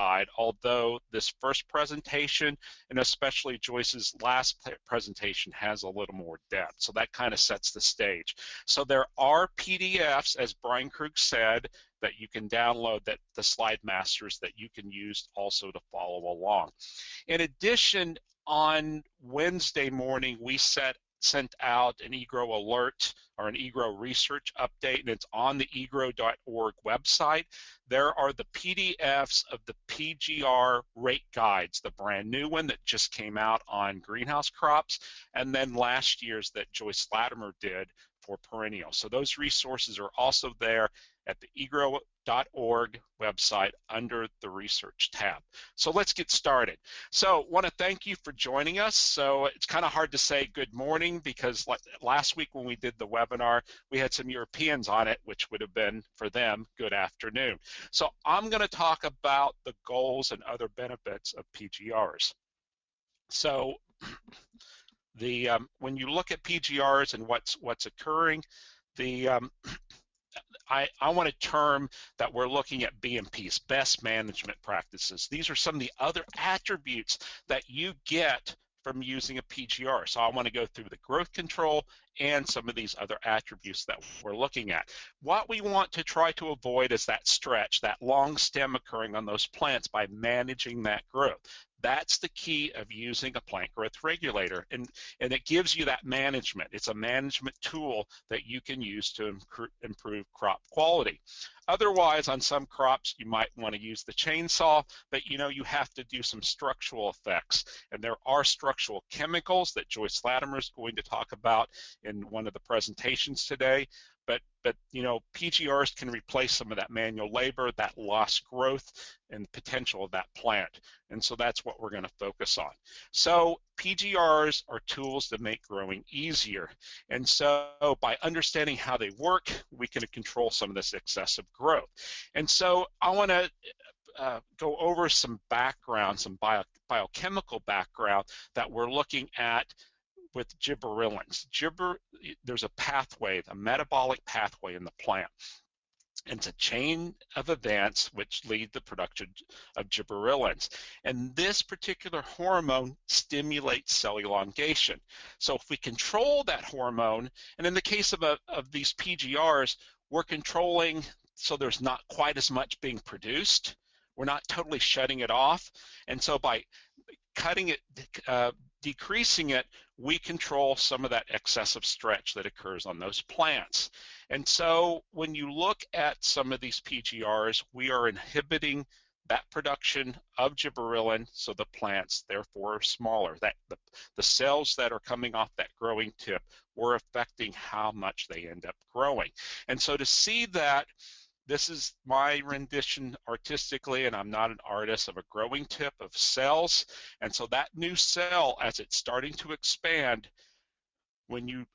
guide, although this first presentation, and especially Joyce's last presentation, has a little more depth. So that kind of sets the stage. So there are PDFs, as Brian Krug said, that you can download, that the slide masters that you can use also to follow along. In addition, on Wednesday morning, we sent out an e-GRO alert or an e-GRO research update, and it's on the e-GRO.org website. There are the PDFs of the PGR rate guides, the brand new one that just came out on greenhouse crops, and then last year's that Joyce Latimer did for perennial. So those resources are also there at the e-GRO.org website under the research tab. So let's get started. So want to thank you for joining us. So it's kind of hard to say good morning because last week when we did the webinar, we had some Europeans on it, which would have been for them good afternoon. So I'm going to talk about the goals and other benefits of PGRs. So when you look at PGRs and what's occurring, I want a term that we're looking at BMPs, best management practices. These are some of the other attributes that you get from using a PGR. So I want to go through the growth control and some of these other attributes that we're looking at. What we want to try to avoid is that stretch, that long stem occurring on those plants by managing that growth. That's the key of using a plant growth regulator, and it gives you that management. It's a management tool that you can use to improve crop quality. Otherwise, on some crops, you might want to use the chainsaw, but you have to do some structural effects. And there are structural chemicals that Joyce Latimer is going to talk about in one of the presentations today. But PGRs can replace some of that manual labor, that lost growth, and potential of that plant. And so that's what we're going to focus on. So PGRs are tools that make growing easier. And so by understanding how they work, we can control some of this excessive growth. And so I want to go over some background, some biochemical background that we're looking at with gibberellins. There's a pathway, a metabolic pathway in the plant. It's a chain of events which lead to the production of gibberellins. And this particular hormone stimulates cell elongation. So if we control that hormone, and in the case of these PGRs, we're controlling so there's not quite as much being produced. We're not totally shutting it off. And so by cutting it, decreasing it, we control some of that excessive stretch that occurs on those plants. And so when you look at some of these PGRs, we are inhibiting that production of gibberellin, so the plants therefore are smaller. That the cells that are coming off that growing tip, we're affecting how much they end up growing. And so to see that, this is my rendition artistically, and I'm not an artist, of a growing tip of cells. And so that new cell, as it's starting to expand, when you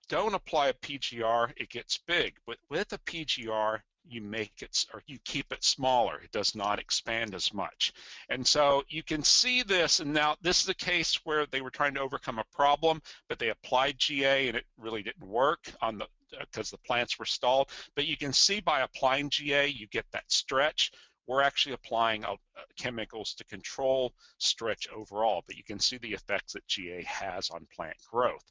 don't apply a PGR, it gets big. But with a PGR, you make it, or you keep it smaller. It does not expand as much. And so you can see this, and now this is a case where they were trying to overcome a problem, but they applied GA and it really didn't work on because the plants were stalled. But you can see by applying GA, you get that stretch. We're actually applying chemicals to control stretch overall, but you can see the effects that GA has on plant growth.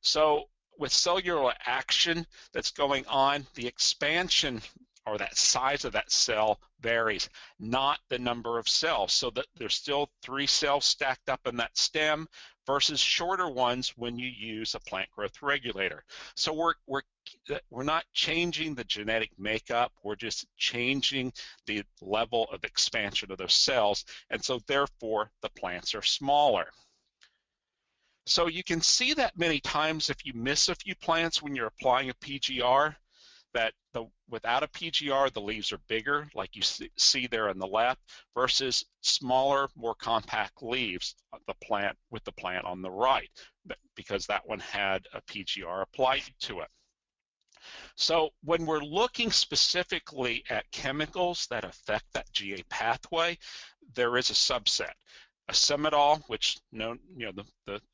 So with cellular action that's going on, the expansion or that size of that cell varies, not the number of cells. So that there's still 3 cells stacked up in that stem versus shorter ones when you use a plant growth regulator. So we're not changing the genetic makeup, we're just changing the level of expansion of those cells, and so therefore the plants are smaller. So you can see that many times if you miss a few plants when you're applying a PGR, that without a PGR, the leaves are bigger, like you see there on the left, versus smaller, more compact leaves of the plant with the plant on the right, because that one had a PGR applied to it. So when we're looking specifically at chemicals that affect that GA pathway, there is a subset. Acimidol, which the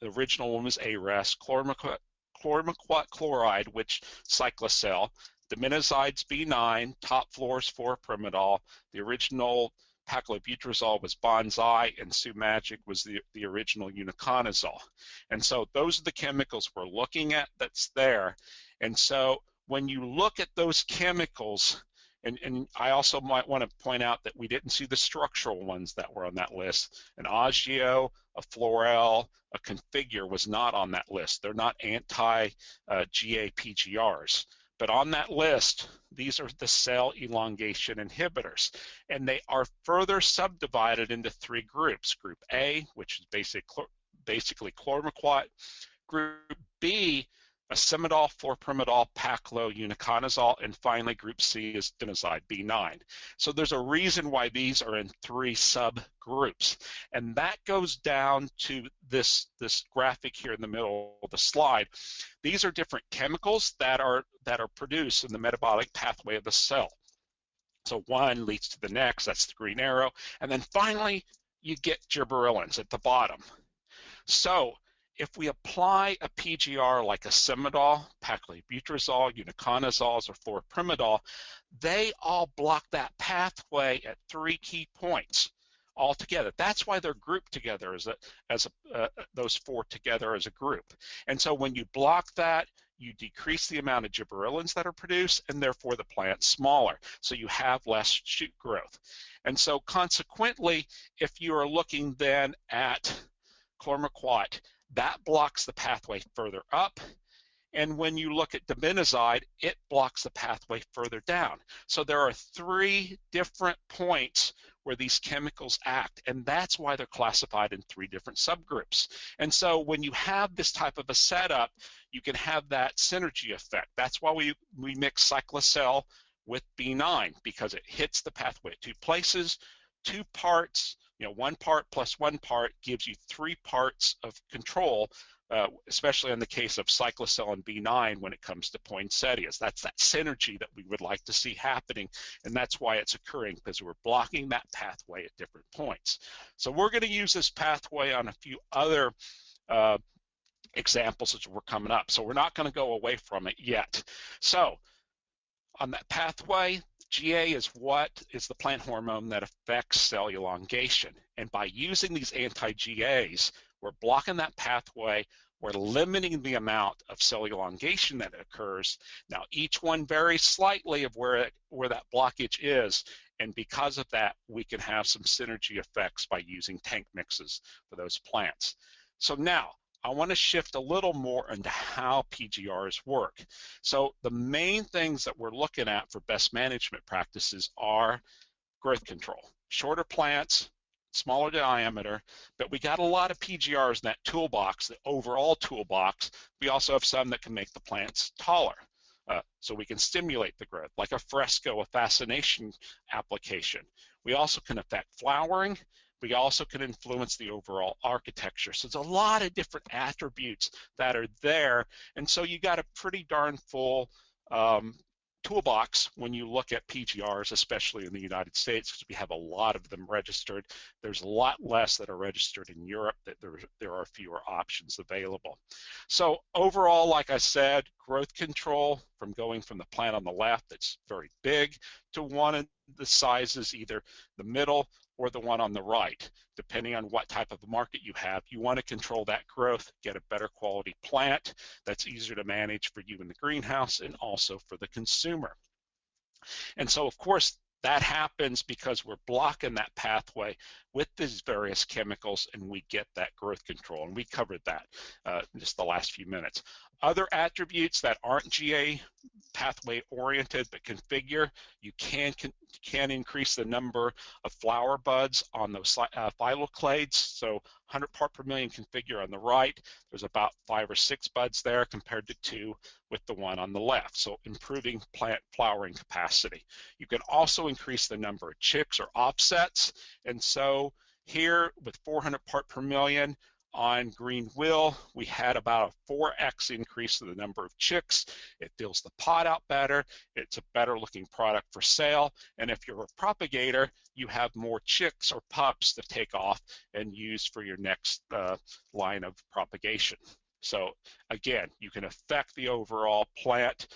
original one was ARES, chloramiquat chloride, which cyclocel, Diminozide's B9, top floor's 4-pyrimidol. The original paclobutrazol was Bonsai, and Sumagic was the original uniconazole. And so those are the chemicals we're looking at that's there. And so when you look at those chemicals, and I also might want to point out that we didn't see the structural ones that were on that list. An Augeo, a Florel, a Configure was not on that list. They're not anti-GA PGRs. But on that list, these are the cell elongation inhibitors. And they are further subdivided into 3 groups. Group A, which is basically chlormequat. Group B, acimidol, 4-pyrimidol, paclo, uniconazole, and finally group C is dimizide, B9. So there's a reason why these are in 3 subgroups, and that goes down to this graphic here in the middle of the slide. These are different chemicals that are produced in the metabolic pathway of the cell. So one leads to the next, that's the green arrow, and then finally you get gibberellins at the bottom. So if we apply a PGR like acimidol, paclobutrazol, unicanazoles, or 4-pyrimidol, they all block that pathway at 3 key points altogether. That's why they're grouped together those 4 together as a group. And so when you block that, you decrease the amount of gibberellins that are produced, and therefore the plant's smaller. So you have less shoot growth. And so consequently, if you are looking then at chlormequat, that blocks the pathway further up. And when you look at dimidazide, it blocks the pathway further down. So there are 3 different points where these chemicals act, and that's why they're classified in 3 different subgroups. And so when you have this type of a setup, you can have that synergy effect. That's why we mix cyclocel with B9, because it hits the pathway at 2 places, 2 parts. 1 part plus 1 part gives you 3 parts of control, especially in the case of cyclocel and B9 when it comes to poinsettias. That's that synergy that we would like to see happening, and that's why it's occurring, because we're blocking that pathway at different points. So we're going to use this pathway on a few other examples as we're coming up. So we're not going to go away from it yet. So on that pathway, GA is the plant hormone that affects cell elongation. And by using these anti-GAs, we're blocking that pathway, we're limiting the amount of cell elongation that occurs. Now, each one varies slightly of where that blockage is, and because of that, we can have some synergy effects by using tank mixes for those plants. So now, I want to shift a little more into how PGRs work. So the main things that we're looking at for best management practices are growth control. Shorter plants, smaller diameter, but we got a lot of PGRs in that toolbox, the overall toolbox. We also have some that can make the plants taller. So we can stimulate the growth, like a fresco, a fascination application. We also can affect flowering. We also can influence the overall architecture. So there's a lot of different attributes that are there. And so you got a pretty darn full toolbox when you look at PGRs, especially in the United States, because we have a lot of them registered. There's a lot less that are registered in Europe, that there are fewer options available. So overall, like I said, growth control, from going from the plant on the left that's very big to one of the sizes, either the middle or the one on the right. Depending on what type of market you have, you want to control that growth, get a better quality plant that's easier to manage for you in the greenhouse and also for the consumer. And so, of course, that happens because we're blocking that pathway with these various chemicals, and we get that growth control. And we covered that in just the last few minutes. Other attributes that aren't GA pathway oriented but configure, you can increase the number of flower buds on those phylloclades. So 100 part per million configure on the right, there's about 5 or 6 buds there compared to 2 with the one on the left. So improving plant flowering capacity. You can also increase the number of chicks or offsets. And so here with 400 part per million, on green will, we had about a 4x increase in the number of chicks. It fills the pot out better. It's a better looking product for sale. And if you're a propagator, you have more chicks or pups to take off and use for your next line of propagation. So again, you can affect the overall plant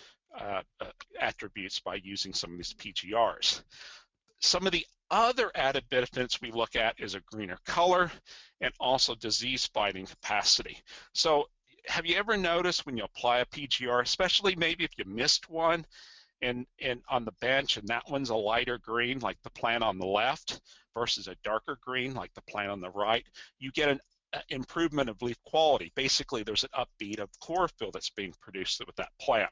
attributes by using some of these PGRs. Some of the other added benefits we look at is a greener color and also disease fighting capacity. So have you ever noticed when you apply a PGR, especially maybe if you missed one and on the bench and that one's a lighter green like the plant on the left versus a darker green like the plant on the right, you get an improvement of leaf quality. Basically, there's an upbeat of chlorophyll that's being produced with that plant.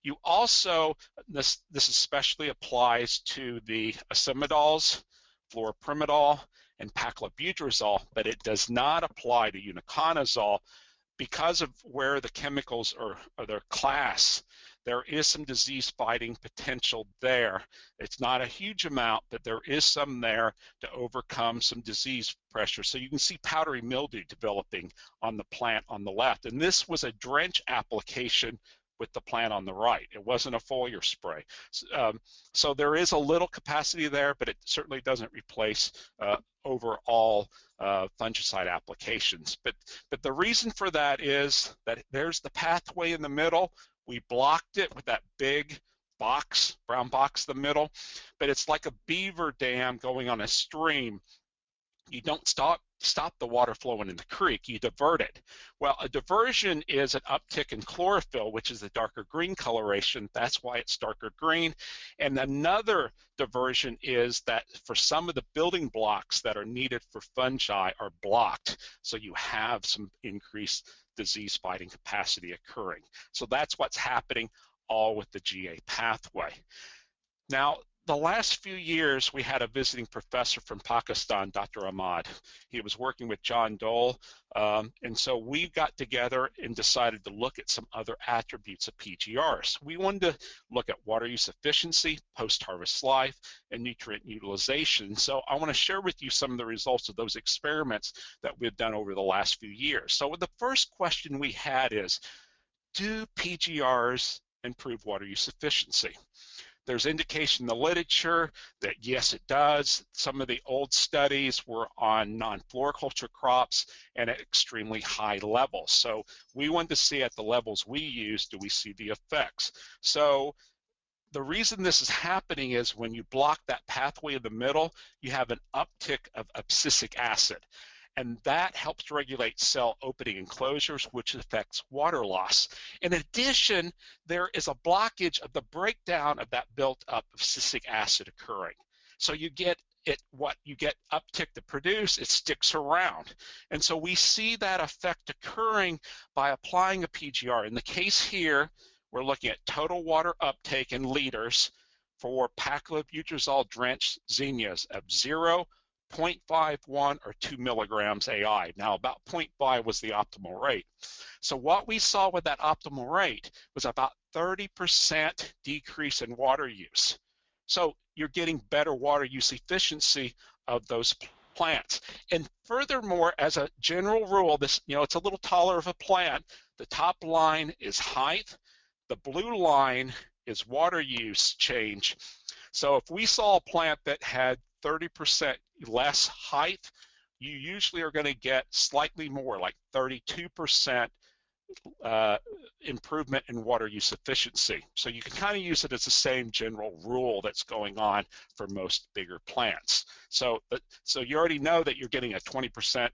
You also, this especially applies to the acimidols, fluoropyrimidol, and paclobutrazol, but it does not apply to uniconazole because of where the chemicals are their class. There is some disease-fighting potential there. It's not a huge amount, but there is some there to overcome some disease pressure. So you can see powdery mildew developing on the plant on the left. And this was a drench application with the plant on the right. It wasn't a foliar spray. So there is a little capacity there, but it certainly doesn't replace overall fungicide applications. But the reason for that is that there's the pathway in the middle. We blocked it with that big box, brown box in the middle, but it's like a beaver dam going on a stream. You don't stop the water flowing in the creek, you divert it. Well, a diversion is an uptick in chlorophyll, which is the darker green coloration. That's why it's darker green. And another diversion is that for some of the building blocks that are needed for fungi are blocked. So you have some increased disease fighting capacity occurring. So that's what's happening all with the GA pathway. Now, the last few years, we had a visiting professor from Pakistan, Dr. Ahmad. He was working with John Dole, and so we got together and decided to look at some other attributes of PGRs. We wanted to look at water use efficiency, post-harvest life, and nutrient utilization. So I want to share with you some of the results of those experiments that we've done over the last few years. So the first question we had is, do PGRs improve water use efficiency? There's indication in the literature that yes, it does. Some of the old studies were on non-floriculture crops and at extremely high levels. So we wanted to see at the levels we use, do we see the effects? So the reason this is happening is when you block that pathway in the middle, you have an uptick of abscisic acid. And that helps regulate cell opening and closures, which affects water loss. In addition, there is a blockage of the breakdown of that built up abscisic acid occurring. So you get what you get uptick to produce, it sticks around. And so we see that effect occurring by applying a PGR. In the case here, we're looking at total water uptake in liters for paclobutrazol drenched zinnias of 0, 0.51 or 2 milligrams AI. Now about 0.5 was the optimal rate. So what we saw with that optimal rate was about 30% decrease in water use. So you're getting better water use efficiency of those plants. And furthermore, as a general rule, this, it's a little taller of a plant. The top line is height. The blue line is water use change. So if we saw a plant that had 30% less height, you usually are going to get slightly more, like 32% improvement in water use efficiency. So you can kind of use it as the same general rule that's going on for most bigger plants. So you already know that you're getting a 20%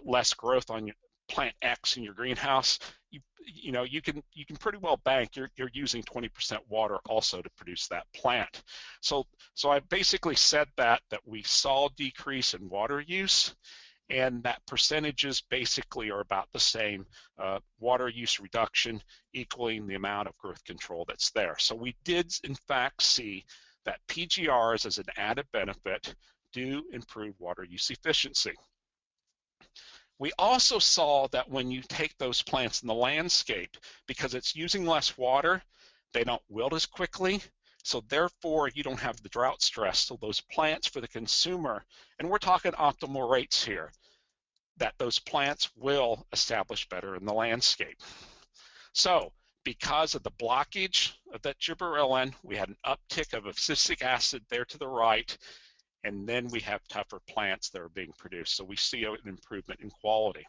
less growth on your plant X in your greenhouse. You can pretty well bank you're using 20% water also to produce that plant. So I basically said that we saw decrease in water use, and that percentages basically are about the same, water use reduction equaling the amount of growth control that's there. So we did in fact see that PGRs as an added benefit do improve water use efficiency. We also saw that when you take those plants in the landscape, because it's using less water, they don't wilt as quickly, so therefore you don't have the drought stress. So those plants for the consumer, and we're talking optimal rates here, that those plants will establish better in the landscape. So because of the blockage of that gibberellin, we had an uptick of abscisic acid there to the right, and then we have tougher plants that are being produced. So we see an improvement in quality.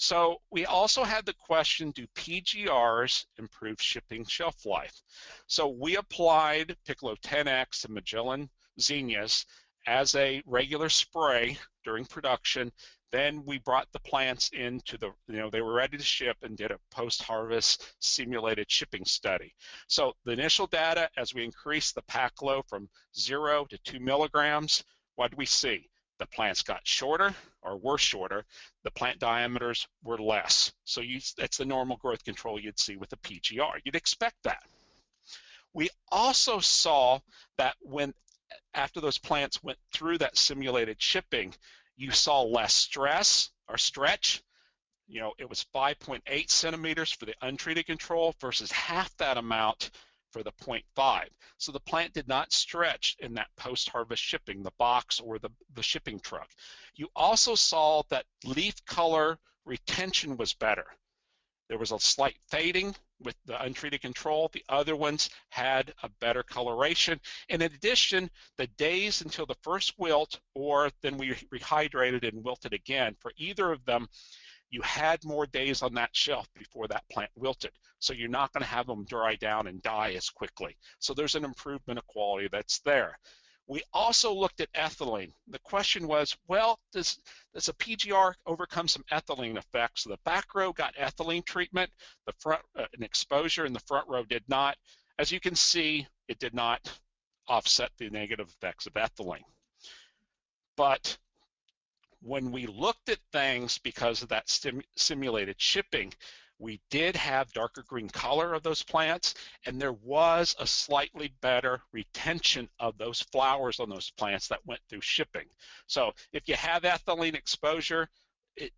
So we also had the question, do PGRs improve shipping shelf life? So we applied Piccolo 10X and Magellan Zinnias as a regular spray during production. Then we brought the plants into the, they were ready to ship and did a post-harvest simulated shipping study. So the initial data, as we increased the pack load from 0 to 2 milligrams, what did we see? The plants got shorter or were shorter. The plant diameters were less. So that's the normal growth control you'd see with a PGR. You'd expect that. We also saw that when after those plants went through that simulated shipping, you saw less stress or stretch. It was 5.8 centimeters for the untreated control versus half that amount for the 0.5. So the plant did not stretch in that post-harvest shipping, the box or the shipping truck. You also saw that leaf color retention was better. There was a slight fading with the untreated control. The other ones had a better coloration. And in addition, the days until the first wilt, or then we rehydrated and wilted again, for either of them, you had more days on that shelf before that plant wilted. So you're not going to have them dry down and die as quickly. So there's an improvement of quality that's there. We also looked at ethylene. The question was, well, does a PGR overcome some ethylene effects? So the back row got ethylene treatment, the front an exposure, and the front row did not. As you can see, it did not offset the negative effects of ethylene. But when we looked at things because of that simulated shipping, we did have darker green color of those plants, and there was a slightly better retention of those flowers on those plants that went through shipping. So if you have ethylene exposure,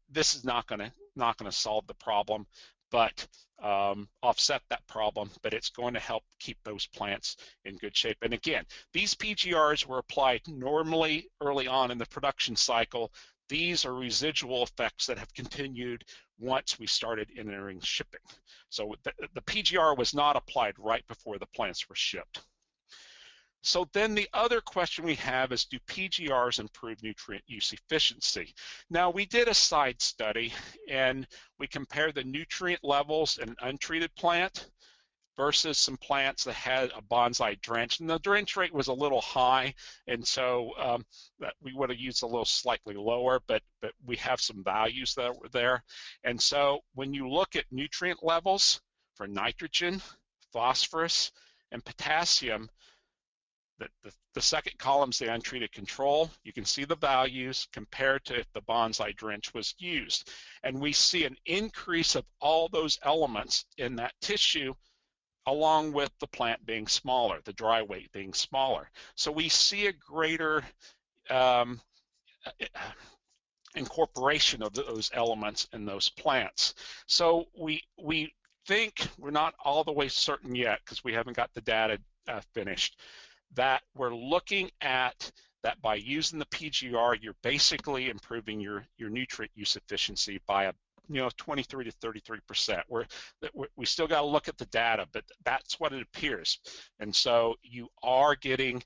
this is not going to solve the problem, but offset that problem, but it's going to help keep those plants in good shape. And again, these PGRs were applied normally early on in the production cycle. These are residual effects that have continued once we started entering shipping. So the PGR was not applied right before the plants were shipped. So then the other question we have is, do PGRs improve nutrient use efficiency? Now, we did a side study and we compared the nutrient levels in an untreated plant versus some plants that had a bonsai drench. And the drench rate was a little high, and so we would have used a little slightly lower, but we have some values that were there. And so when you look at nutrient levels for nitrogen, phosphorus, and potassium, the second column is the untreated control. You can see the values compared to if the bonsai drench was used. And we see an increase of all those elements in that tissue along with the plant being smaller, the dry weight being smaller. So we see a greater incorporation of those elements in those plants. So we think, we're not all the way certain yet because we haven't got the data finished, that we're looking at that by using the PGR, you're basically improving your nutrient use efficiency by 23 to 33%. We still got to look at the data, but that's what it appears. And so you are getting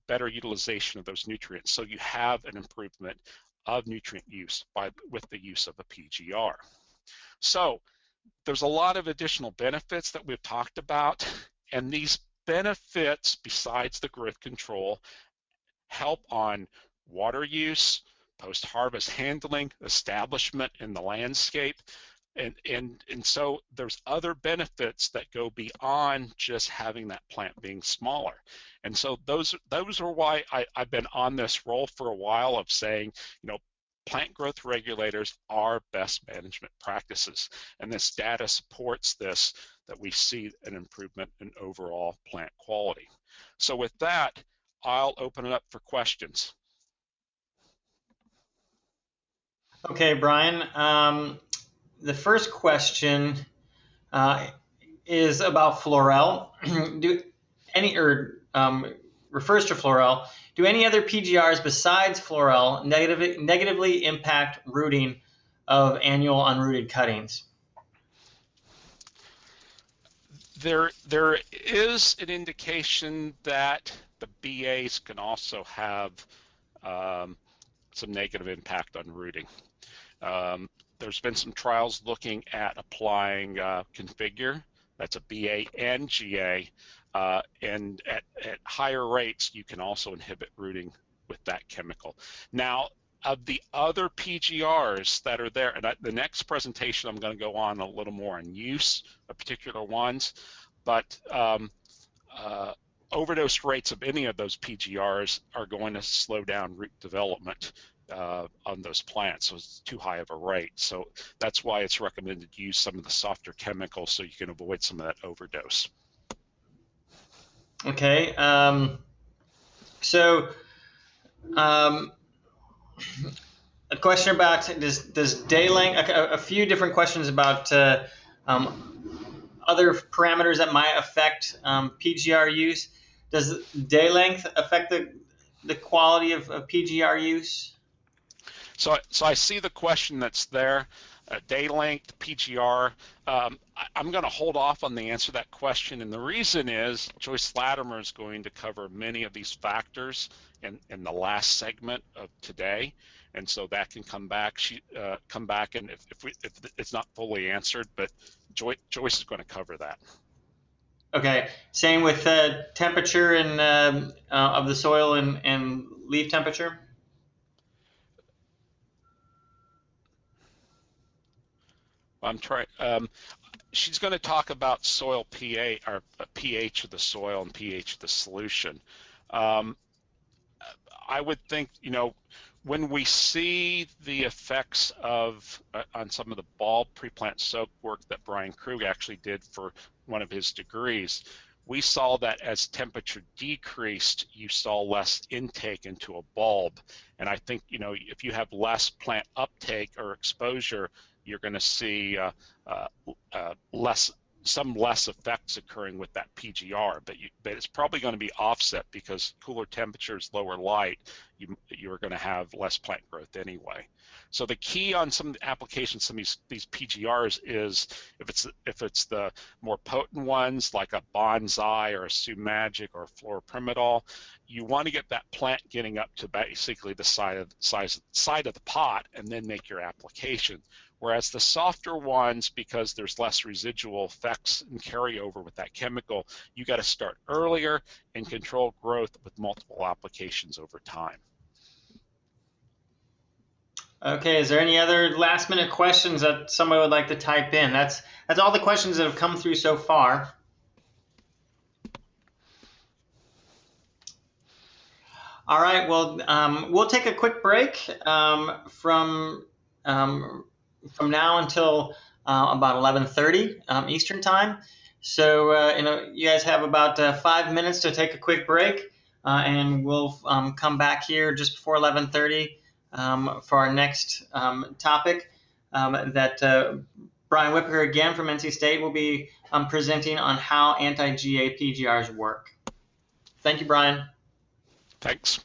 better utilization of those nutrients. So you have an improvement of nutrient use with the use of a PGR. So there's a lot of additional benefits that we've talked about, and these benefits, besides the growth control, help on water use, post-harvest handling, establishment in the landscape, and so there's other benefits that go beyond just having that plant being smaller. And so those are why I've been on this role for a while of saying, plant growth regulators are best management practices, and this data supports this, that we see an improvement in overall plant quality. So with that, I'll open it up for questions. Okay, Brian. The first question is about Florel. Refers to Florel. Do any other PGRs besides Florel negatively impact rooting of annual unrooted cuttings? There is an indication that the BAs can also have some negative impact on rooting. There's been some trials looking at applying Configure. That's a BANGA, and at higher rates, you can also inhibit rooting with that chemical. Now, of the other PGRs that are there, and the next presentation I'm going to go on a little more on use of particular ones, but overdose rates of any of those PGRs are going to slow down root development on those plants, so it's too high of a rate. So that's why it's recommended to use some of the softer chemicals so you can avoid some of that overdose. Okay, so a question about does day length, a few different questions about other parameters that might affect PGR use. Does day length affect the quality of PGR use? So I see the question that's there. Day length, PGR. I'm going to hold off on the answer to that question, and the reason is Joyce Latimer is going to cover many of these factors in the last segment of today, and so that can come back. Come back, and if it's not fully answered, but Joyce is going to cover that. Okay. Same with temperature and of the soil and leaf temperature. I'm trying. She's going to talk about soil pH, or pH of the soil and pH of the solution. I would think, when we see the effects of on some of the bulb pre-plant soak work that Brian Krug actually did for one of his degrees, we saw that as temperature decreased, you saw less intake into a bulb. And I think, if you have less plant uptake or exposure, you're going to see some less effects occurring with that PGR, but it's probably going to be offset because cooler temperatures, lower light, you're going to have less plant growth anyway. So the key on some applications, some of these PGRs is if it's the more potent ones like a Bonsai or a Sumagic or Fluoropyrimidol, you want to get that plant getting up to basically the side of the pot and then make your application. Whereas the softer ones, because there's less residual effects and carryover with that chemical, you got to start earlier and control growth with multiple applications over time. Okay, is there any other last minute questions that somebody would like to type in? That's all the questions that have come through so far. All right, well, we'll take a quick break from now until about 11:30 Eastern time. So you guys have about 5 minutes to take a quick break, and we'll come back here just before 11:30 for our next topic that Brian Whipker again from NC State will be presenting on how anti-GA PGRs work. Thank you, Brian. Thanks.